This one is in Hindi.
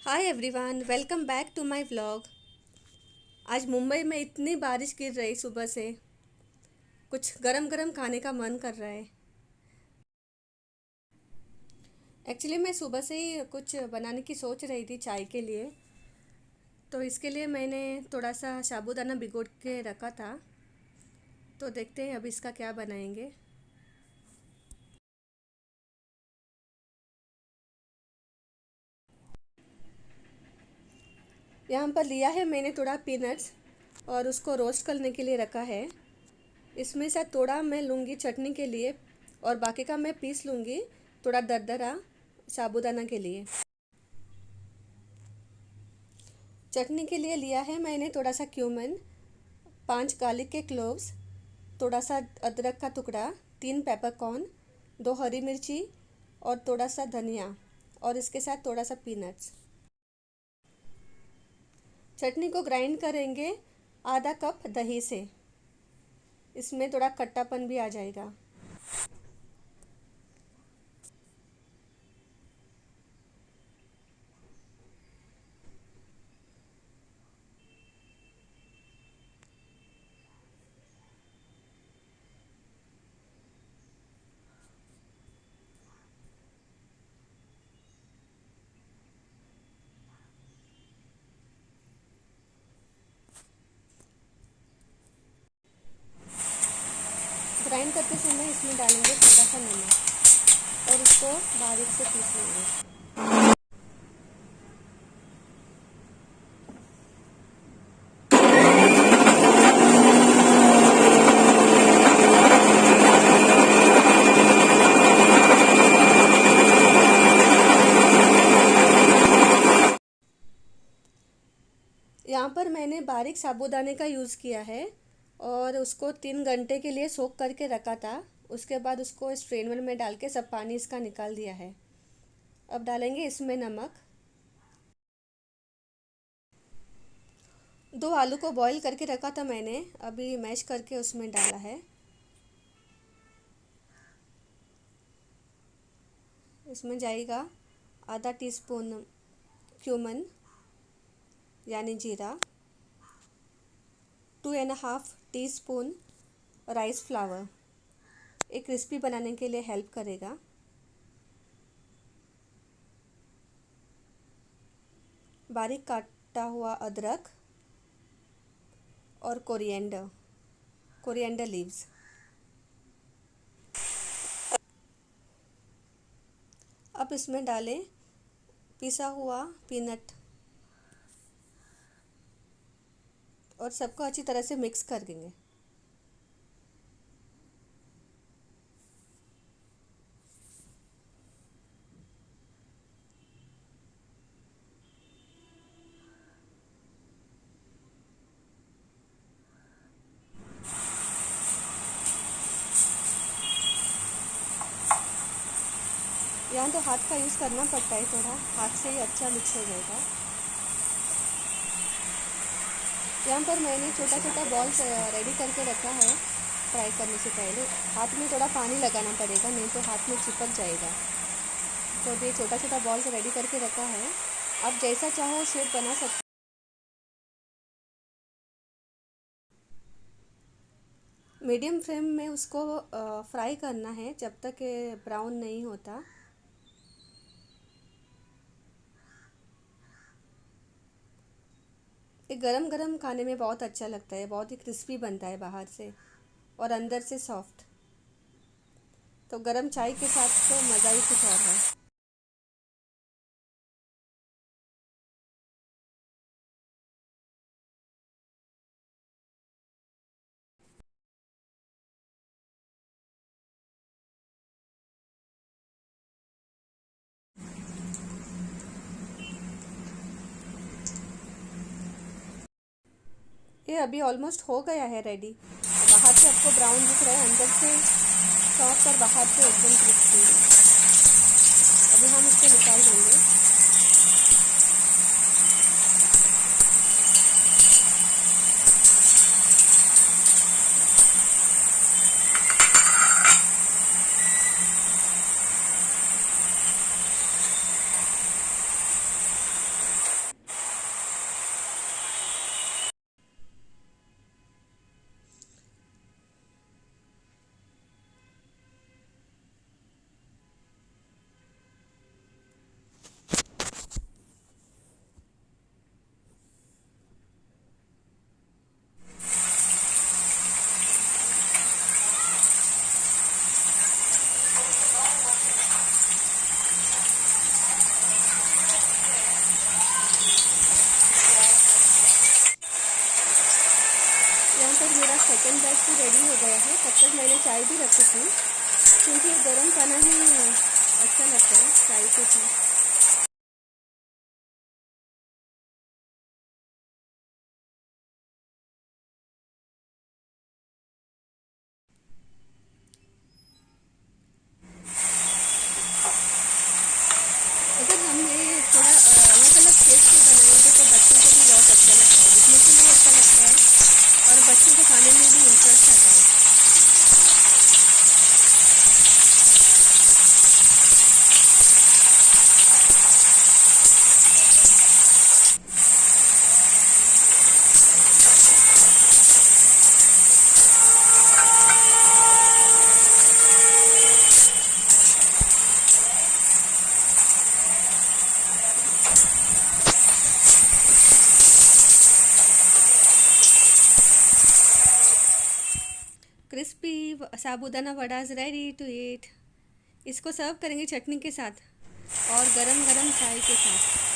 Hi everyone, welcome back to my vlog. आज मुंबई में इतनी बारिश गिर रही सुबह से, कुछ गरम गरम खाने का मन कर रहा है। एक्चुअली मैं सुबह से ही कुछ बनाने की सोच रही थी चाय के लिए। तो इसके लिए मैंने थोड़ा सा साबूदाना भिगो के रखा था। तो देखते हैं अब इसका क्या बनाएंगे। यहाँ पर लिया है मैंने थोड़ा पीनट्स और उसको रोस्ट करने के लिए रखा है। इसमें से थोड़ा मैं लूँगी चटनी के लिए और बाकी का मैं पीस लूँगी थोड़ा दरदरा साबूदाना के लिए। चटनी के लिए लिया है मैंने थोड़ा सा क्यूमन, 5 गार्लिक के क्लोव्स, थोड़ा सा अदरक का टुकड़ा, 3 पेपरकॉर्न, 2 हरी मिर्ची और थोड़ा सा धनिया और इसके साथ थोड़ा सा पीनट्स। चटनी को ग्राइंड करेंगे आधा कप दही से। इसमें थोड़ा खट्टापन भी आ जाएगा। ग्राइंड करते समय इसमें डालेंगे थोड़ा सा नमक और उसको बारीक से पीस लेंगे। यहाँ पर मैंने बारीक साबूदाने का यूज़ किया है और उसको 3 घंटे के लिए सोक करके रखा था। उसके बाद उसको स्ट्रेनर में डाल के सब पानी इसका निकाल दिया है। अब डालेंगे इसमें नमक। 2 आलू को बॉईल करके रखा था मैंने, अभी मैश करके उसमें डाला है। इसमें जाएगा आधा टीस्पून क्यूमन यानी जीरा, 2.5 टीस्पून राइस फ्लावर, एक क्रिस्पी बनाने के लिए हेल्प करेगा। बारीक काटा हुआ अदरक और कोरिएंडर लीव्स। अब इसमें डालें पिसा हुआ पीनट और सबको अच्छी तरह से मिक्स कर देंगे। यहाँ तो हाथ का यूज़ करना पड़ता है, थोड़ा हाथ से ही अच्छा मिक्स हो जाएगा। यहाँ पर मैंने छोटा छोटा बॉल्स रेडी करके रखा है। फ्राई करने से पहले हाथ में थोड़ा पानी लगाना पड़ेगा, नहीं तो हाथ में चिपक जाएगा। तो ये छोटा छोटा बॉल्स रेडी करके रखा है। आप जैसा चाहो शेप बना सकते। मीडियम फ्लेम में उसको फ्राई करना है जब तक ब्राउन नहीं होता। ये गरम गरम खाने में बहुत अच्छा लगता है, बहुत ही क्रिस्पी बनता है बाहर से और अंदर से सॉफ्ट। तो गरम चाय के साथ तो मज़ा ही कुछ और है। ये अभी ऑलमोस्ट हो गया है रेडी। बाहर से आपको ब्राउन दिख रहा है, अंदर से सॉफ्ट और बाहर से एकदम क्रिस्पी। अभी हम इसको निकाल देंगे। सेकंड बैच भी रेडी हो गया है। तब तक मैंने चाय भी रखी थी, क्योंकि गर्म खाना ही अच्छा लगता है चाय के साथ। अगर हम ये थोड़ा अलग अलग शेप से बनाएंगे तो बच्चों को भी बहुत अच्छा लगता है, दिखने के लिए अच्छा लगता है और बच्चों को खाने में भी इंटरेस्ट आता है। Crispy sabudana vadas ready to eat. इसको सर्व करेंगे चटनी के साथ और गरम गरम चाय के साथ।